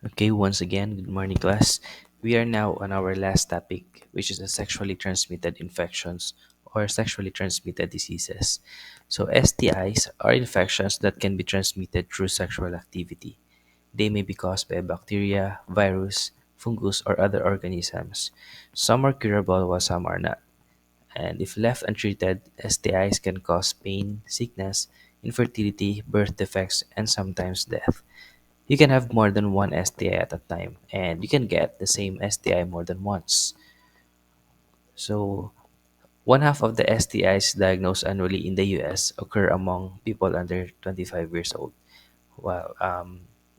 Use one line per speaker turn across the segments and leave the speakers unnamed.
Okay, once again, good morning, class. We are now on our last topic, which is the sexually transmitted infections or sexually transmitted diseases. So, STIs are infections that can be transmitted through sexual activity. They may be caused by bacteria, virus, fungus, or other organisms. Some are curable while some are not. And if left untreated, STIs can cause pain, sickness, infertility, birth defects, and sometimes death. You can have more than one STI at a time, and you can get the same STI more than once. So, one half of the STIs diagnosed annually in the US occur among people under 25 years old. While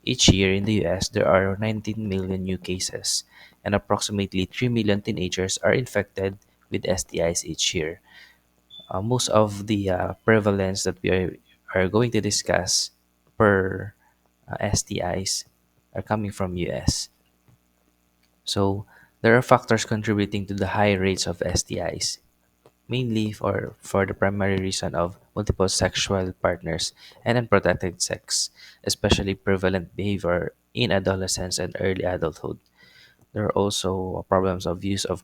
each year in the US, there are 19 million new cases, and approximately 3 million teenagers are infected with STIs each year. Most of the prevalence that are going to discuss per STIs are coming from US. So there are factors contributing to the high rates of STIs, mainly for the primary reason of multiple sexual partners and unprotected sex, especially prevalent behavior in adolescence and early adulthood. There are also problems of use of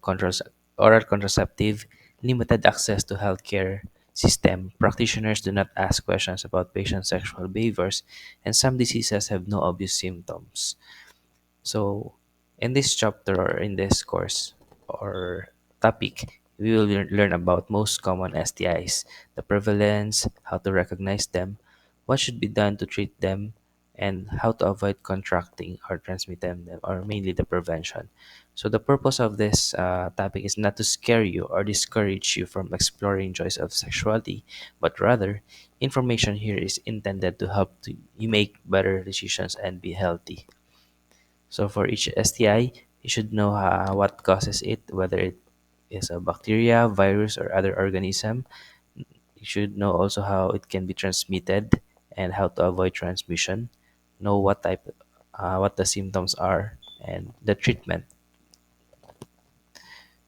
oral contraceptive, limited access to healthcare system. Practitioners do not ask questions about patients' sexual behaviors, and some diseases have no obvious symptoms. So, in this chapter or in this course or topic, we will learn about most common STIs, the prevalence, how to recognize them, what should be done to treat them, and how to avoid contracting or transmitting them, or mainly the prevention. So, the purpose of this topic is not to scare you or discourage you from exploring joys of sexuality, but rather, information here is intended to help you make better decisions and be healthy. So for each STI, you should know what causes it, whether it is a bacteria, virus, or other organism. You should know also how it can be transmitted and how to avoid transmission. Know what the symptoms are, and the treatment.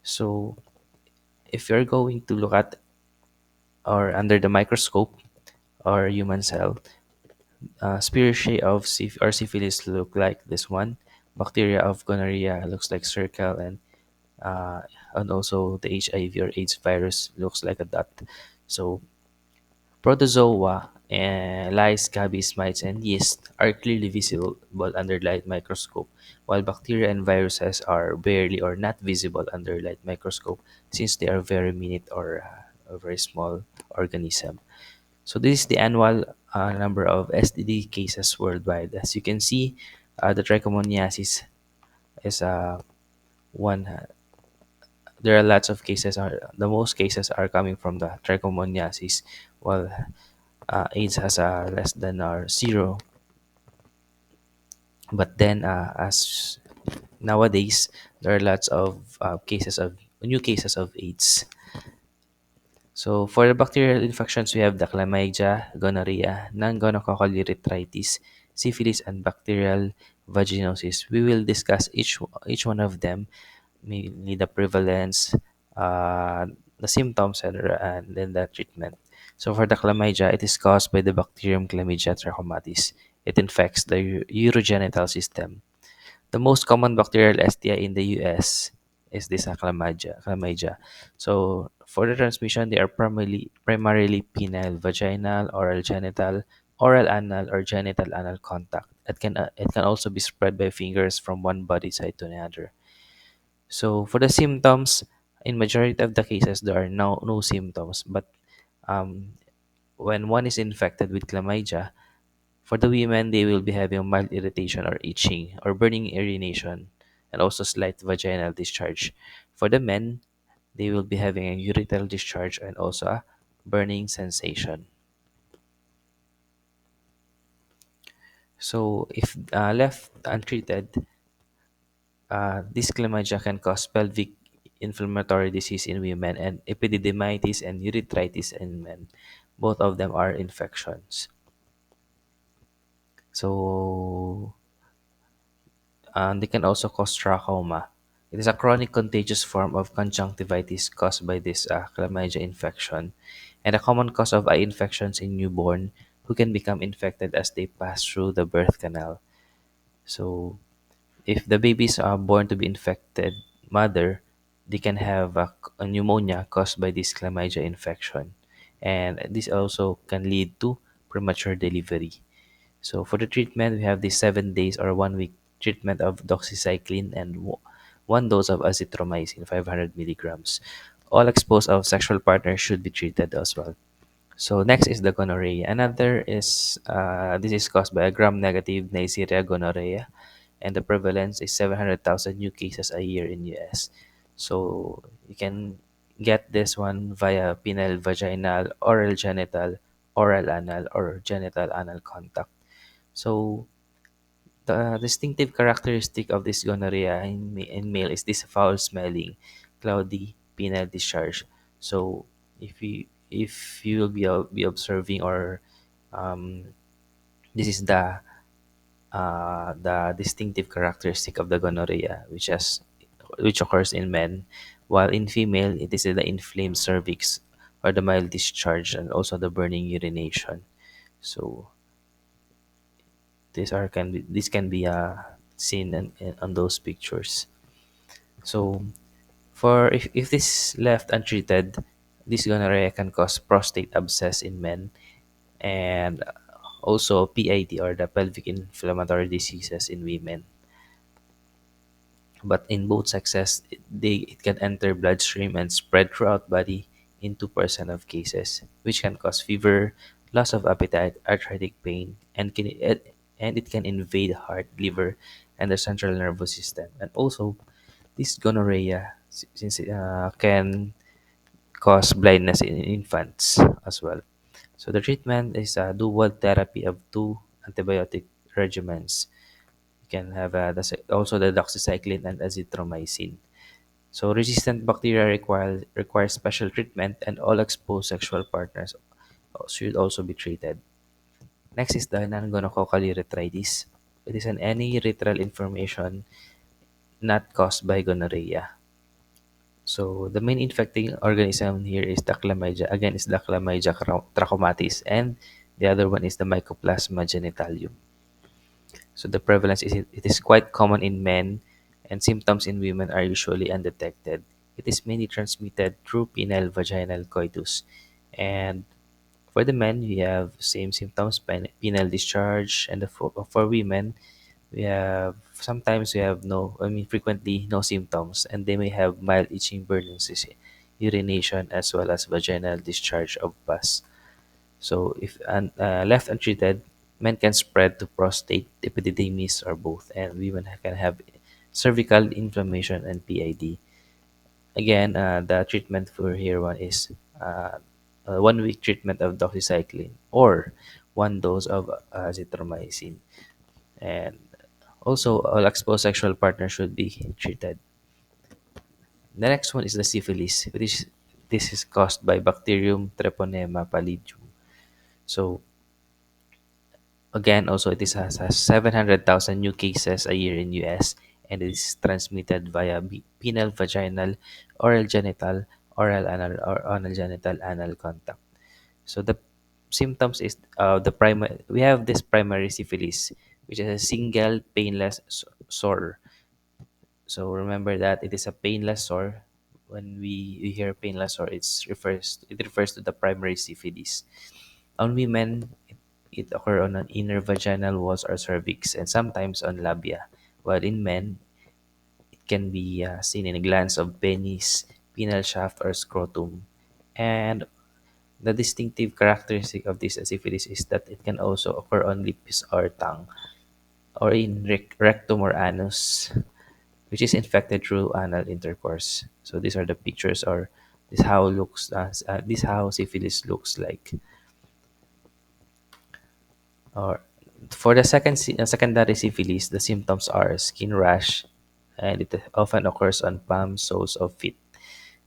So if you're going to look at or under the microscope or human cell, spiraceae of or syphilis look like this one. Bacteria of gonorrhea looks like circle, uh, and also the HIV or AIDS virus looks like a dot. So protozoa, lice, scabies, mites, and yeast are clearly visible under light microscope, while bacteria and viruses are barely or not visible under light microscope since they are very minute or a very small organism. So this is the annual number of STD cases worldwide. As you can see, the trichomoniasis is one there are lots of cases are the most cases are coming from the trichomoniasis, while AIDS has a less than or zero. But then as nowadays there are lots of cases of new cases of AIDS. So for the bacterial infections, we have the chlamydia, gonorrhea, non-gonococcal urethritis, syphilis, and bacterial vaginosis. We will discuss each one of them, mainly the prevalence, the symptoms, and then the treatment. So for the chlamydia, it is caused by the bacterium Chlamydia trachomatis. It infects the urogenital system. The most common bacterial STI in the US is this chlamydia. So for the transmission, they are primarily penile, vaginal, oral genital, oral anal, or genital anal contact. It can also be spread by fingers from one body side to another. So for the symptoms, in majority of the cases, there are no symptoms. But um, when one is infected with chlamydia, for the women, they will be having mild irritation or itching or burning urination and also slight vaginal discharge. For the men, they will be having a urethral discharge and also a burning sensation. So if left untreated, this chlamydia can cause pelvic inflammatory disease in women and epididymitis and urethritis in men. Both of them are infections. So they can also cause trachoma. It is a chronic contagious form of conjunctivitis caused by this chlamydia infection, and a common cause of eye infections in newborn who can become infected as they pass through the birth canal. So, if the babies are born to be infected mother, they can have a pneumonia caused by this chlamydia infection, and this also can lead to premature delivery. So for the treatment, we have the 7 days or 1 week treatment of doxycycline and one dose of azithromycin, 500 milligrams. All exposed of sexual partners should be treated as well. So next is the gonorrhea. Another is this is caused by a gram-negative Neisseria gonorrhea, and the prevalence is 700,000 new cases a year in US. So you can get this one via penile vaginal, oral genital, oral anal, or genital anal contact. So the distinctive characteristic of this gonorrhea in male is this foul-smelling, cloudy penile discharge. So if you will be observing, or um, this is the distinctive characteristic of the gonorrhea, which occurs in men, while in female it is the inflamed cervix or the mild discharge and also the burning urination. So this can be seen on those pictures. So for if this left untreated, this gonorrhea can cause prostate abscess in men, and also PID or the pelvic inflammatory diseases in women. But in both sexes, it can enter bloodstream and spread throughout body in 2% of cases, which can cause fever, loss of appetite, arthritic pain, and it can invade heart, liver, and the central nervous system. And also, this gonorrhea, since it can cause blindness in infants as well. So the treatment is a dual therapy of two antibiotic regimens. You can have also the doxycycline and azithromycin. So resistant bacteria require special treatment, and all exposed sexual partners should also be treated. Next is the non-gonococcal urethritis. It is an any urethral inflammation not caused by gonorrhea. So the main infecting organism here is the chlamydia. Again, is the chlamydia trachomatis, and the other one is the mycoplasma genitalium. So the prevalence it is quite common in men, and symptoms in women are usually undetected. It is mainly transmitted through penile vaginal coitus, and for the men we have same symptoms, penile discharge, and for women we have sometimes we have no, I mean frequently no symptoms, and they may have mild itching, burning urination, as well as vaginal discharge of pus. So, if left untreated, men can spread to prostate, epididymis, or both, and women can have cervical inflammation and PID. Again, the treatment for here one is a 1 week treatment of doxycycline or one dose of azithromycin. And also, all exposed sexual partners should be treated. The next one is the syphilis, which this is caused by Bacterium treponema pallidum. So, again, also has 700,000 new cases a year in US, and it is transmitted via penile vaginal, oral genital, oral anal, or anal genital anal contact. So the symptoms is the primary. We have this primary syphilis, which is a single painless sore. So remember that it is a painless sore. When we hear painless sore, it refers to the primary syphilis. On women, it occur on an inner vaginal walls or cervix, and sometimes on labia. While in men, it can be seen in a glands of penis, penile shaft, or scrotum. And the distinctive characteristic of this syphilis is that it can also occur on lips or tongue, or in rectum or anus, which is infected through anal intercourse. So these are the pictures, or this how syphilis looks like. Or for the secondary syphilis, the symptoms are skin rash, and it often occurs on palms, soles of feet.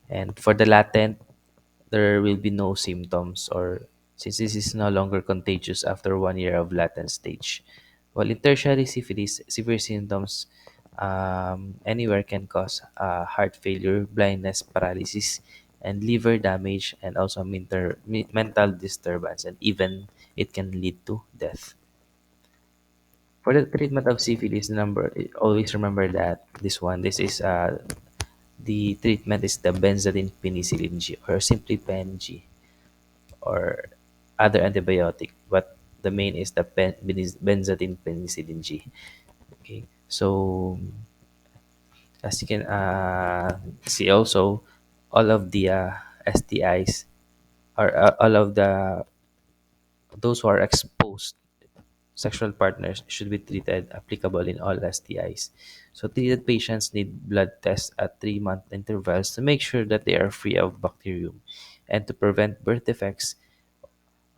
And for the latent, there will be no symptoms, or since this is no longer contagious after 1 year of latent stage. While in tertiary syphilis, severe symptoms anywhere can cause heart failure, blindness, paralysis, and liver damage, and also mental disturbance, and even it can lead to death. For the treatment of syphilis, always remember that this is the treatment is the benzodine penicillin G, or simply PenG, or other antibiotic, but the main is the benzodine penicillin G. Okay, so as you can see also, all of the STIs, or all of the those who are exposed sexual partners should be treated applicable in all STIs. So treated patients need blood tests at 3-month intervals to make sure that they are free of bacterium. And to prevent birth defects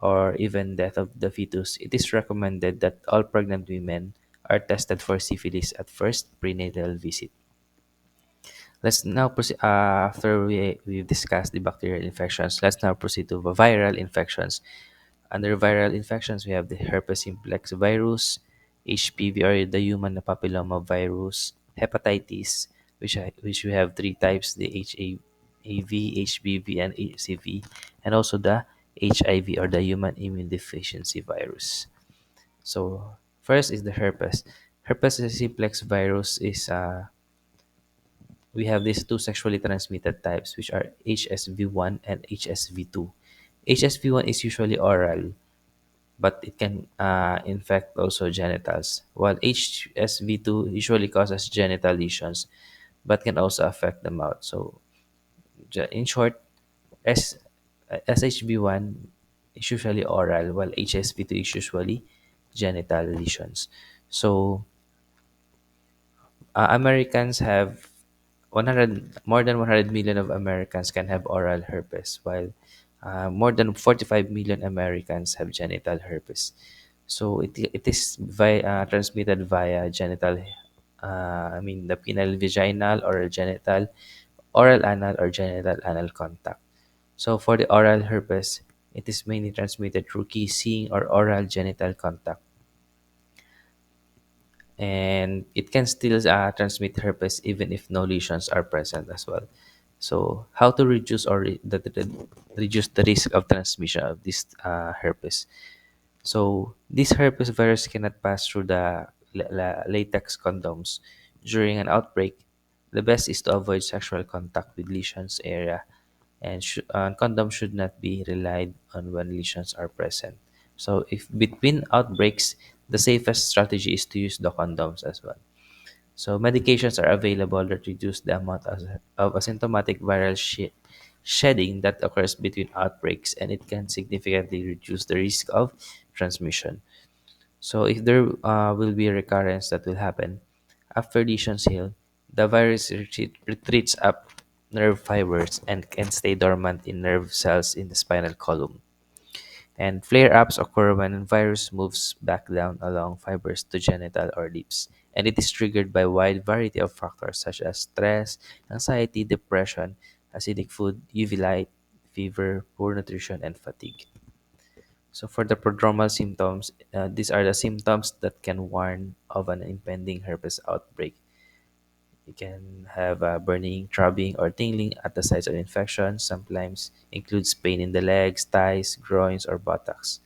or even death of the fetus, it is recommended that all pregnant women are tested for syphilis at first prenatal visit. Let's now proceed. After we've discussed the bacterial infections, let's now proceed to the viral infections. Under viral infections, we have the herpes simplex virus, HPV or the human papilloma virus, hepatitis, which we have three types: the HAV, HBV, and HCV, and also the HIV or the human immune deficiency virus. So first is the herpes. Herpes simplex virus is we have these two sexually transmitted types, which are HSV1 and HSV2. HSV1 is usually oral, but it can infect also genitals, while HSV2 usually causes genital lesions, but can also affect the mouth. So, in short, S SHB1 is usually oral, while HSV2 is usually genital lesions. So, Americans have 100 more than 100 million of Americans can have oral herpes, while more than 45 million Americans have genital herpes. So it is transmitted via genital, the penile vaginal, oral genital, oral anal, or genital anal contact. So for the oral herpes, it is mainly transmitted through kissing or oral genital contact, and it can still transmit herpes even if no lesions are present as well. So, how to reduce reduce the risk of transmission of this herpes? So, this herpes virus cannot pass through the latex condoms during an outbreak. The best is to avoid sexual contact with lesions area, and condoms should not be relied on when lesions are present. So, if between outbreaks, the safest strategy is to use the condoms as well. So, medications are available that reduce the amount of asymptomatic viral shedding that occurs between outbreaks, and it can significantly reduce the risk of transmission. So, if there will be a recurrence that will happen after lesions heal, the virus retreats up nerve fibers and can stay dormant in nerve cells in the spinal column. And flare-ups occur when a virus moves back down along fibers to genital or lips, and it is triggered by a wide variety of factors such as stress, anxiety, depression, acidic food, UV light, fever, poor nutrition, and fatigue. So for the prodromal symptoms, these are the symptoms that can warn of an impending herpes outbreak. You can have burning, throbbing, or tingling at the sites of infection. Sometimes includes pain in the legs, thighs, groins, or buttocks.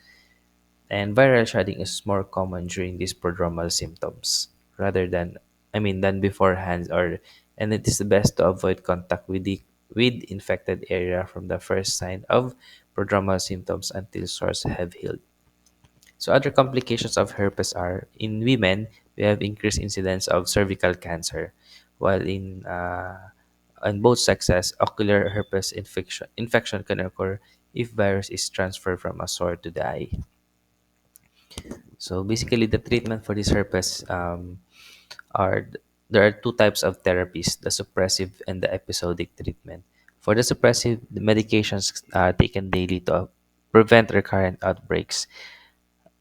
And viral shedding is more common during these prodromal symptoms rather than, than beforehand, and it is best to avoid contact with the with infected area from the first sign of prodromal symptoms until sores have healed. So other complications of herpes are in women we have increased incidence of cervical cancer, while in both sexes ocular herpes infection can occur if virus is transferred from a sore to the eye. So basically, the treatment for this herpes are there are two types of therapies: the suppressive and the episodic treatment. For the suppressive, the medications are taken daily to prevent recurrent outbreaks,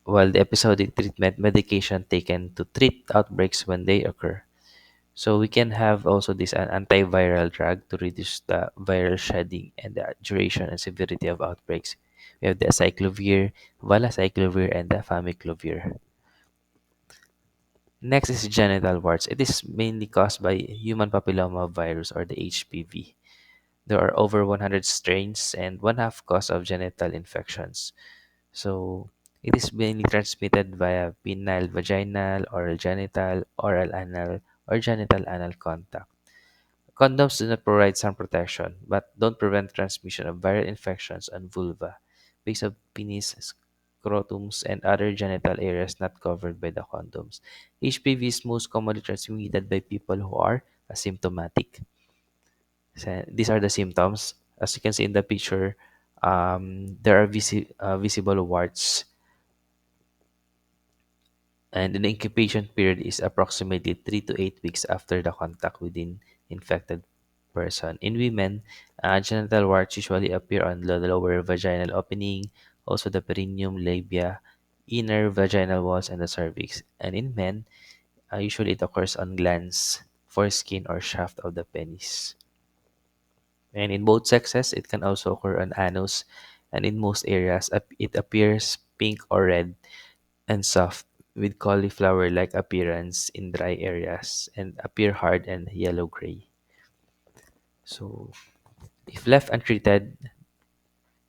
while the episodic treatment medication taken to treat outbreaks when they occur. So we can have also this an antiviral drug to reduce the viral shedding and the duration and severity of outbreaks. We have the acyclovir, valacyclovir, and the famiclovir. Next is genital warts. It is mainly caused by human papilloma virus or the HPV. There are over 100 strains and one half cause of genital infections. So It is mainly transmitted via penile vaginal, oral genital, oral anal, or genital anal contact. Condoms do not provide sun protection, but don't prevent transmission of viral infections on vulva, base of penis, scrotums, and other genital areas not covered by the condoms. HPV is most commonly transmitted by people who are asymptomatic. These are the symptoms. As you can see in the picture, there are visible warts, and the incubation period is approximately 3 to 8 weeks after the contact with an infected person. In women, genital warts usually appear on the lower vaginal opening, also the perineum, labia, inner vaginal walls, and the cervix. And in men, usually it occurs on glands, foreskin, or shaft of the penis. And in both sexes, it can also occur on anus, and in most areas, it appears pink or red and soft with cauliflower-like appearance in dry areas and appear hard and yellow-gray. So, if left untreated,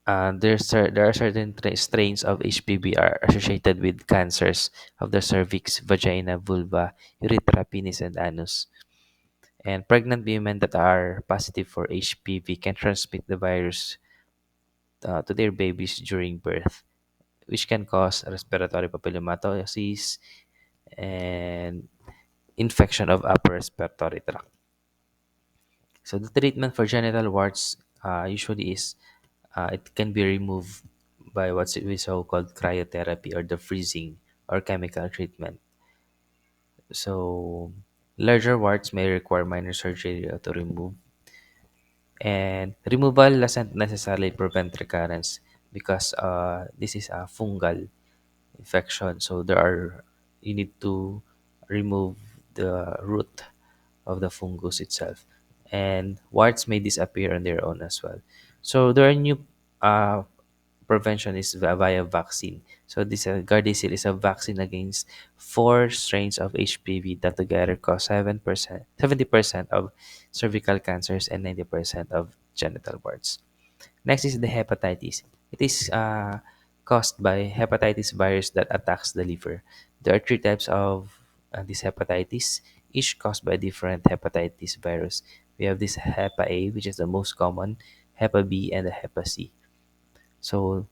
there are certain strains of HPV are associated with cancers of the cervix, vagina, vulva, urethra, penis, and anus. And pregnant women that are positive for HPV can transmit the virus to their babies during birth, which can cause respiratory papillomatosis and infection of upper respiratory tract. So the treatment for genital warts usually is it can be removed by what's we so called cryotherapy or the freezing or chemical treatment. So larger warts may require minor surgery to remove, and removal doesn't necessarily prevent recurrence because this is a fungal infection. So there are you need to remove the root of the fungus itself, and warts may disappear on their own as well. So there are new uh, prevention is via vaccine. So this Gardasil is a vaccine against four strains of HPV that together cause 70% of cervical cancers and 90% of genital warts. Next is the hepatitis. It is caused by hepatitis virus that attacks the liver. There are three types of this hepatitis, each caused by different hepatitis virus. We have this Hepa A, which is the most common, Hepa B, and the Hepa C. So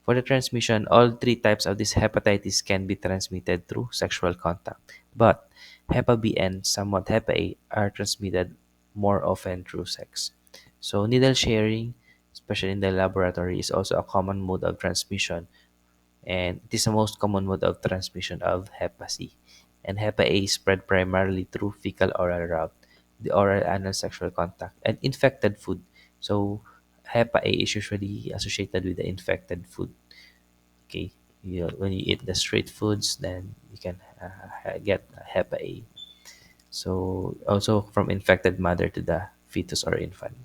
for the transmission, all three types of this hepatitis can be transmitted through sexual contact. But Hepa B and somewhat Hepa A are transmitted more often through sex. So needle sharing, especially in the laboratory, is also a common mode of transmission, and it is the most common mode of transmission of Hepa C. And Hepa A is spread primarily through fecal oral route, the oral anal sexual contact, and infected food. So Hepa A is usually associated with the infected food. Okay, when you eat the street foods, then you can get Hepa A. So also from infected mother to the fetus or infant.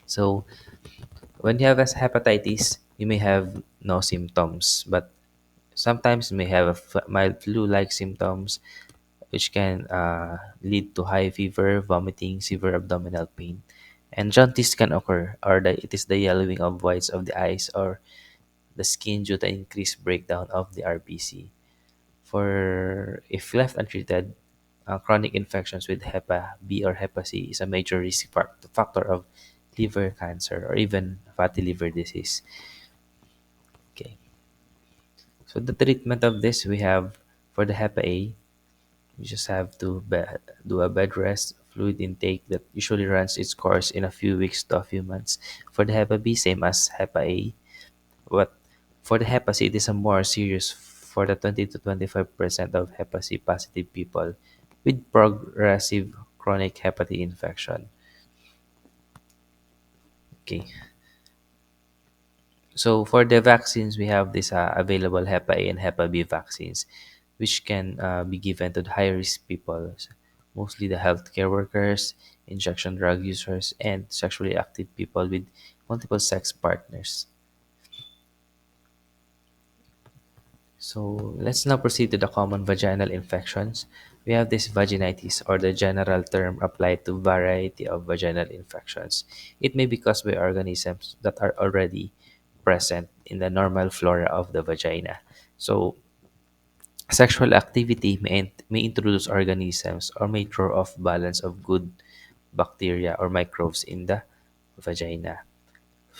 So when you have a hepatitis, you may have no symptoms, but sometimes you may have mild flu-like symptoms, which can lead to high fever, vomiting, severe abdominal pain, and jaundice can occur, or it is the yellowing of whites of the eyes or the skin due to increased breakdown of the RBC. For if left untreated, chronic infections with Hepa B or Hepa C is a major risk factor of liver cancer or even fatty liver disease. Okay, so the treatment of this we have for the Hepa A, you just have to do a bed rest, fluid intake that usually runs its course in a few weeks to a few months. For the Hepa B, same as Hepa A, but for the Hepa C, it is a more serious for the 20 to 25% of Hepa C positive people with progressive chronic hepatic infection. Okay, so for the vaccines, we have this available Hepa A and Hepa B vaccines, which can be given to the high risk people, mostly the healthcare workers, injection drug users, and sexually active people with multiple sex partners. So let's now proceed to the common vaginal infections. We have this vaginitis, or the general term applied to variety of vaginal infections. It may be caused by organisms that are already present in the normal flora of the vagina. So, sexual activity may introduce organisms or may throw off balance of good bacteria or microbes in the vagina.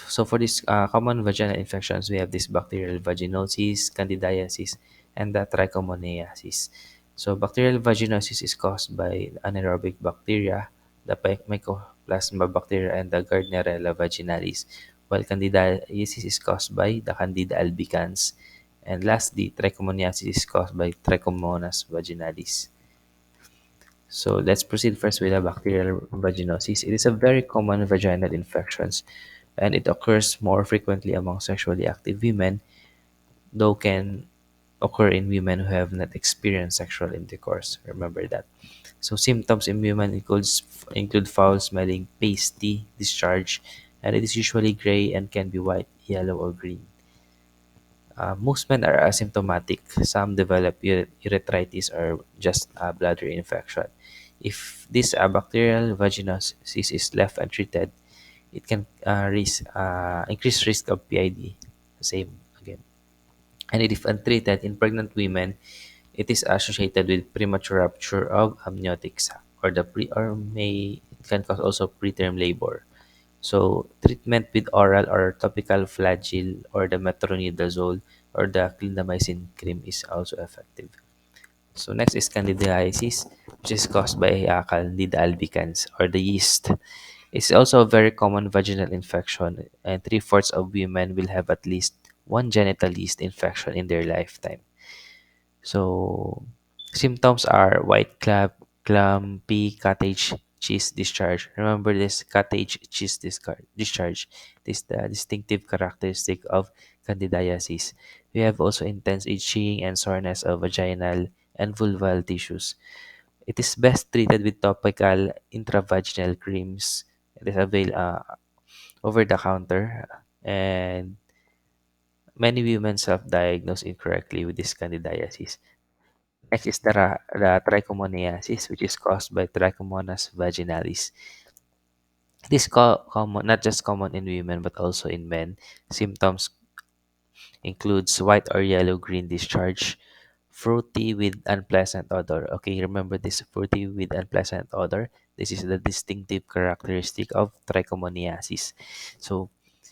So for these common vaginal infections, we have this bacterial vaginosis, candidiasis, and the trichomoniasis. So bacterial vaginosis is caused by anaerobic bacteria, the Mycoplasma bacteria, and the Gardnerella vaginalis, while candidiasis is caused by the Candida albicans. And lastly, trichomoniasis is caused by Trichomonas vaginalis. So let's proceed first with the bacterial vaginosis. It is a very common vaginal infection and it occurs more frequently among sexually active women, though can occur in women who have not experienced sexual intercourse. Remember that. So symptoms in women include foul smelling, pasty discharge, and it is usually gray and can be white, yellow, or green. Most men are asymptomatic. Some develop urethritis or just a bladder infection. If this bacterial vaginosis is left untreated, it can increase risk of PID. Same again. And if untreated in pregnant women, it is associated with premature rupture of amniotic sac or the pre or may it can cause also preterm labor. So treatment with oral or topical flagyl or the metronidazole or the clindamycin cream is also effective. So next is candidiasis, which is caused by Candida albicans or the yeast. It's also a very common vaginal infection, and three-fourths of women will have at least one genital yeast infection in their lifetime. So, symptoms are white clumpy cottage cheese discharge. Remember this cottage cheese discharge. This is the distinctive characteristic of candidiasis. We have also intense itching and soreness of vaginal and vulval tissues. It is best treated with topical intravaginal creams. It is available over the counter, and many women self-diagnose incorrectly with this candidiasis. Next is the trichomoniasis, which is caused by Trichomonas vaginalis. This common, not just common in women but also in men. Symptoms includes white or yellow-green discharge, fruity with unpleasant odor. Okay, remember this fruity with unpleasant odor. This is the distinctive characteristic of trichomoniasis. So,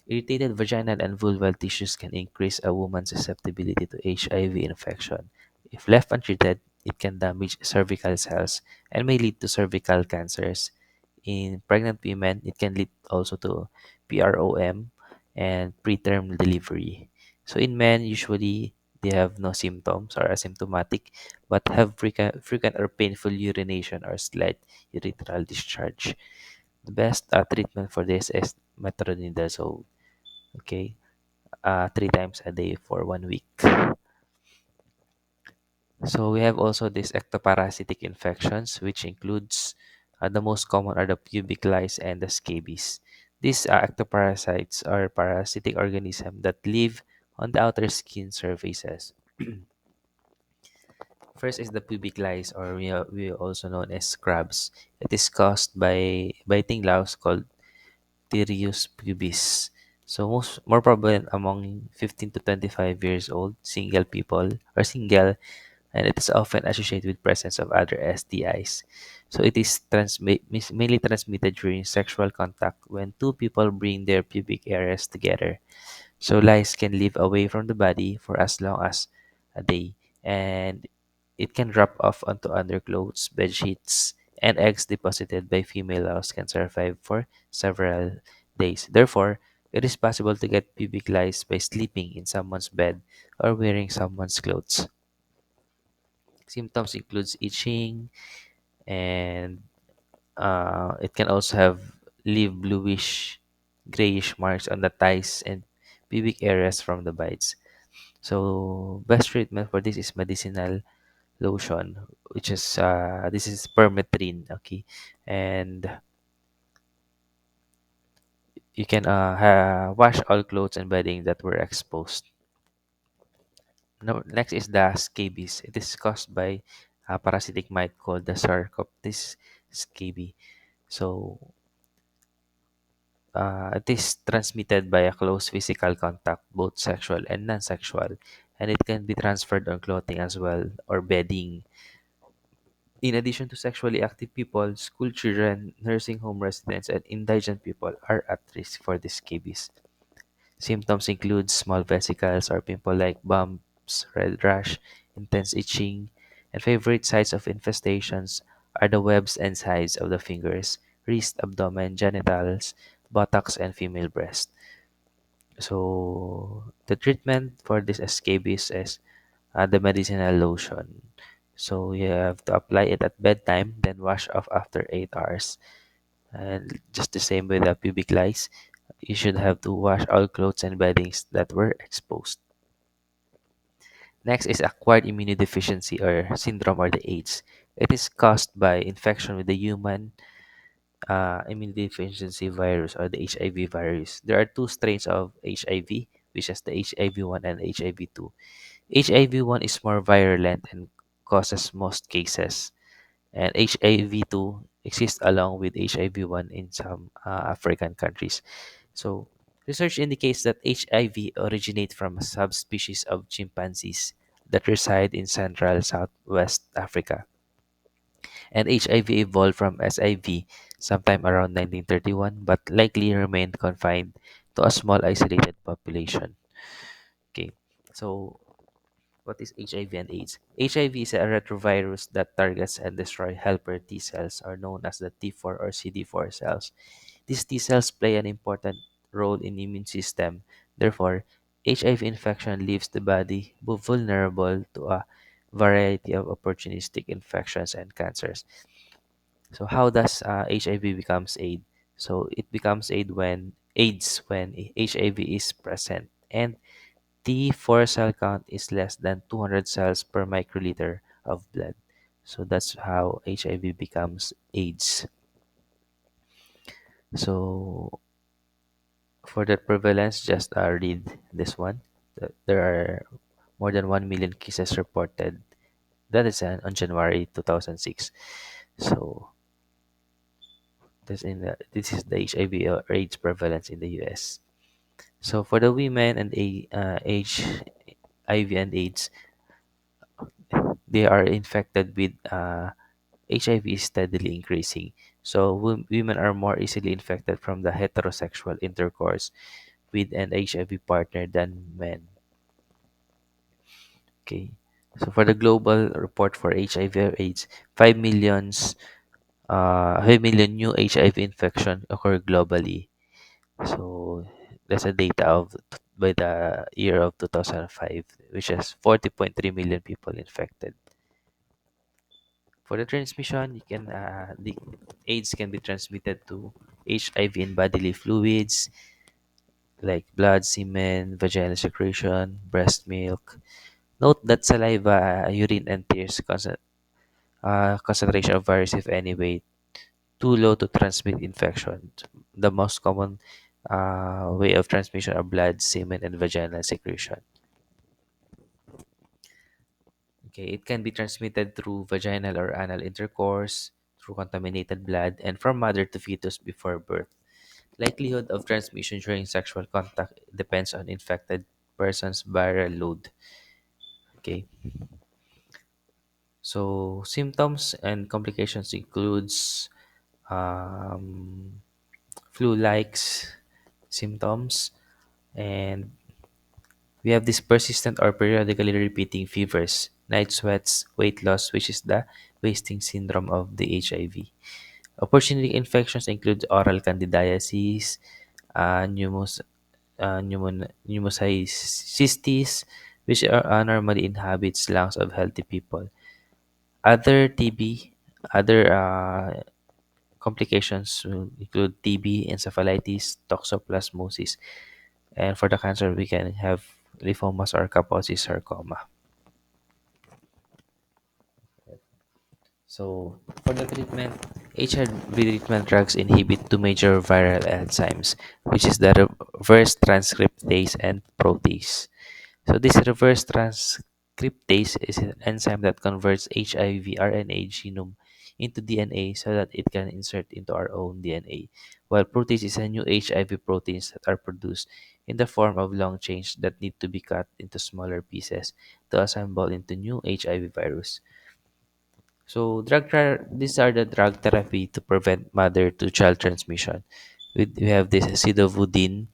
irritated vaginal and vulval tissues can increase a woman's susceptibility to HIV infection. If left untreated, it can damage cervical cells and may lead to cervical cancers. In pregnant women, it can lead also to PROM and preterm delivery. So in men, usually they have no symptoms or asymptomatic, but have frequent or painful urination or slight urethral discharge. The best treatment for this is metronidazole. Okay, 3 times a day for 1 week. So we have also these ectoparasitic infections, which includes the most common are the pubic lice and the scabies. These ectoparasites are parasitic organisms that live on the outer skin surfaces. First is the pubic lice, or we also known as crabs. It is caused by biting louse called Tirius pubis. So more prevalent among 15 to 25 years old single people or single, and it is often associated with presence of other STIs. So it is mainly transmitted during sexual contact when two people bring their pubic areas together. So lice can live away from the body for as long as a day, and it can drop off onto underclothes, bed sheets, and eggs deposited by female louse can survive for several days. Therefore, it is possible to get pubic lice by sleeping in someone's bed or wearing someone's clothes. Symptoms includes itching, and it can also have leave bluish, grayish marks on the thighs and pubic areas from the bites. So, best treatment for this is medicinal lotion, which is this is permethrin. Okay, and you can wash all clothes and bedding that were exposed. No, next is the scabies. It is caused by a parasitic mite called the Sarcoptes scabies. So It is transmitted by a close physical contact, both sexual and non-sexual, and it can be transferred on clothing as well or bedding. In addition to sexually active people, school children, nursing home residents, and indigent people are at risk for these scabies. Symptoms include small vesicles or pimple like bumps, red rash, intense itching, and favorite sites of infestations are the webs and sides of the fingers, wrist, abdomen, genitals, buttocks, and female breast. So, the treatment for this scabies is the medicinal lotion. So, you have to apply it at bedtime, then wash off after 8 hours. And just the same with the pubic lice, you should have to wash all clothes and beddings that were exposed. Next is acquired immunodeficiency or syndrome or the AIDS. It is caused by infection with the human immunodeficiency virus or the HIV virus. There are two strains of HIV, which is the HIV-1 and HIV-2. HIV-1 is more virulent and causes most cases, and HIV-2 exists along with HIV-1 in some African countries. So, research indicates that HIV originates from a subspecies of chimpanzees that reside in Central Southwest Africa, and HIV evolved from SIV sometime around 1931 but likely remained confined to a small isolated population. Okay, so what is HIV and AIDS? HIV is a retrovirus that targets and destroys helper T cells, or known as the T4 or CD4 cells. These T cells play an important role in the immune system. Therefore, HIV infection leaves the body vulnerable to a variety of opportunistic infections and cancers. So, how does HIV becomes AIDS? So, it becomes AIDS when HIV is present and T4 cell count is less than 200 cells per microliter of blood. So that's how HIV becomes AIDS. So for the prevalence, just read this one. There are more than 1 million cases reported. That is on January 2006. So this is the HIV or AIDS prevalence in the US. So for the women and HIV and AIDS, they are infected with HIV is steadily increasing. So women are more easily infected from the heterosexual intercourse with an HIV partner than men. Okay. So for the global report for HIV or AIDS, 5 million new HIV infection occur globally. So that's a data of by the year of 2005, which is 40.3 million people infected. For the transmission, the AIDS can be transmitted to HIV in bodily fluids like blood, semen, vaginal secretion, breast milk. Note that saliva, urine, and tears concentration of virus, if any, way too low to transmit infection. The most common way of transmission are blood, semen, and vaginal secretion. Okay, it can be transmitted through vaginal or anal intercourse, through contaminated blood, and from mother to fetus before birth. Likelihood of transmission during sexual contact depends on infected person's viral load. Okay, so symptoms and complications includes um, flu-like symptoms, and we have this persistent or periodically repeating fevers, night sweats, weight loss, which is the wasting syndrome of the HIV. Opportunity infections include oral candidiasis, pneumos, pneumocystis, which normally inhabits lungs of healthy people. Other TB, other complications will include TB, encephalitis, toxoplasmosis, and for the cancer, we can have lymphomas or Kaposi sarcoma. So, for the treatment, HIV treatment drugs inhibit two major viral enzymes, which is the reverse transcriptase and protease. So, this reverse Cryptase is an enzyme that converts HIV RNA genome into DNA so that it can insert into our own DNA, while protease is a new HIV proteins that are produced in the form of long chains that need to be cut into smaller pieces to assemble into new HIV virus. So these are the drug therapy to prevent mother to child transmission. We have this acidovudine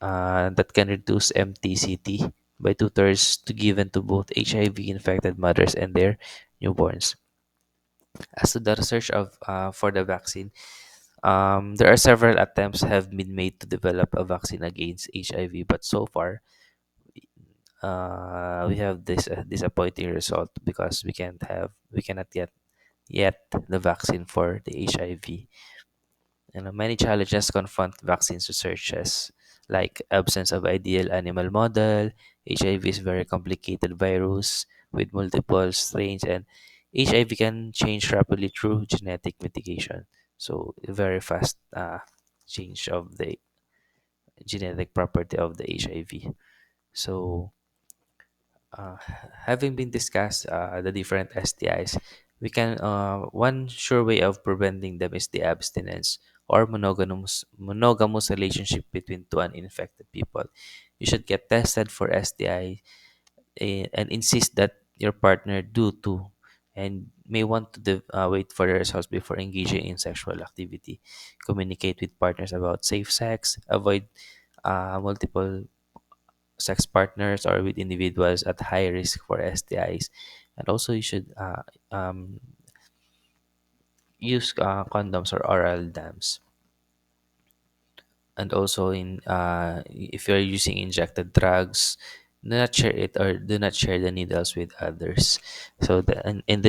that can reduce MTCT by two-thirds to given to both HIV infected mothers and their newborns. As to the research of for the vaccine, there are several attempts have been made to develop a vaccine against HIV, but so far we have this disappointing result because we cannot yet the vaccine for the HIV. Many challenges confront vaccines researchers, like absence of ideal animal model. HIV is very complicated virus with multiple strains, and HIV can change rapidly through genetic mitigation. So, very fast change of the genetic property of the HIV. So, uh, having been discussed the different STIs, we can one sure way of preventing them is the abstinence or monogamous relationship between two uninfected people. You should get tested for STI and insist that your partner do too, and may want to wait for the results before engaging in sexual activity. Communicate with partners about safe sex. Avoid multiple sex partners or with individuals at high risk for STIs. And also, you should use condoms or oral dams. And also, in if you're using injected drugs, do not share it or do not share the needles with others. So, in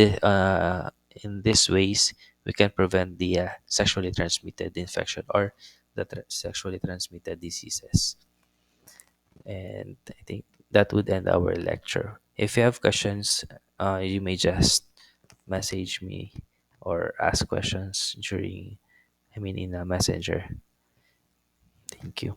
these ways, we can prevent the sexually transmitted infection or the sexually transmitted diseases. And I think that would end our lecture. If you have questions, you may just message me or ask questions in a messenger. Thank you.